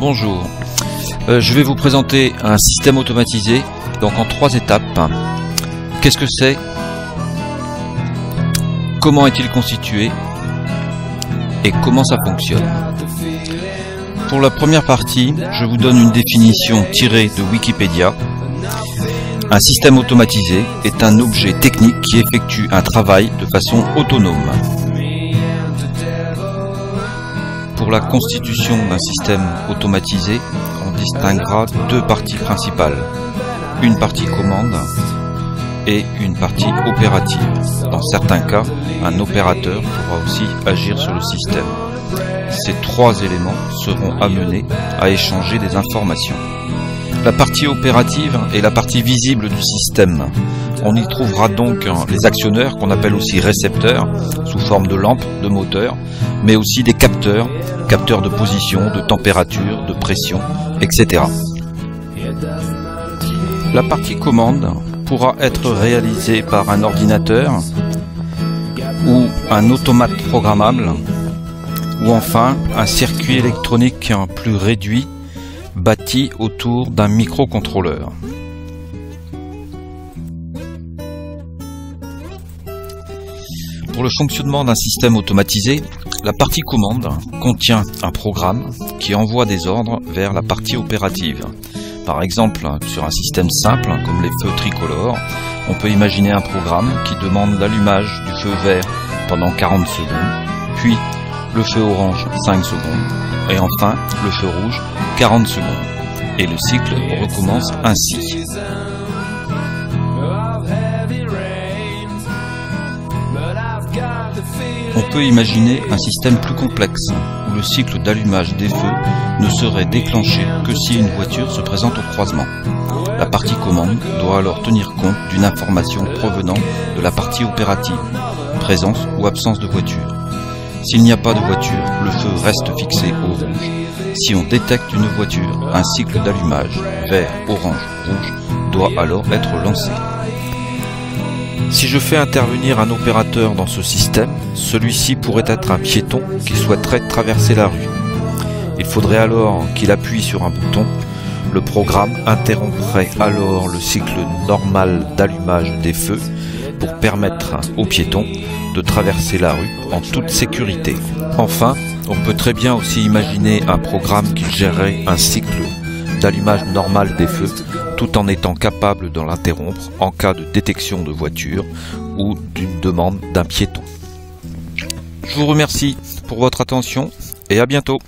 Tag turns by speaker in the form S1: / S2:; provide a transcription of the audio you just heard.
S1: Bonjour, je vais vous présenter un système automatisé, donc en 3 étapes. Qu'est-ce que c'est? Comment est-il constitué? Et comment ça fonctionne? Pour la première partie, je vous donne une définition tirée de Wikipédia. Un système automatisé est un objet technique qui effectue un travail de façon autonome. Pour la constitution d'un système automatisé, on distinguera 2 parties principales. Une partie commande et une partie opérative. Dans certains cas, un opérateur pourra aussi agir sur le système. Ces 3 éléments seront amenés à échanger des informations. La partie opérative est la partie visible du système. On y trouvera donc les actionneurs, qu'on appelle aussi récepteurs, sous forme de lampes, de moteurs, mais aussi des capteurs, capteurs de position, de température, de pression, etc. La partie commande pourra être réalisée par un ordinateur ou un automate programmable, ou enfin un circuit électronique plus réduit bâti autour d'un microcontrôleur. Pour le fonctionnement d'un système automatisé, la partie commande contient un programme qui envoie des ordres vers la partie opérative. Par exemple, sur un système simple comme les feux tricolores, on peut imaginer un programme qui demande l'allumage du feu vert pendant 40 secondes, puis le feu orange 5 secondes, et enfin le feu rouge 40 secondes. Et le cycle recommence ainsi. On peut imaginer un système plus complexe, où le cycle d'allumage des feux ne serait déclenché que si une voiture se présente au croisement. La partie commande doit alors tenir compte d'une information provenant de la partie opérative, présence ou absence de voiture. S'il n'y a pas de voiture, le feu reste fixé au rouge. Si on détecte une voiture, un cycle d'allumage vert, orange, rouge doit alors être lancé. Si je fais intervenir un opérateur dans ce système, celui-ci pourrait être un piéton qui souhaiterait traverser la rue. Il faudrait alors qu'il appuie sur un bouton. Le programme interromprait alors le cycle normal d'allumage des feux pour permettre aux piétons de traverser la rue en toute sécurité. Enfin, on peut très bien aussi imaginer un programme qui gérerait un cycle d'allumage normal des feux tout en étant capable de l'interrompre en cas de détection de voiture ou d'une demande d'un piéton. Je vous remercie pour votre attention et à bientôt.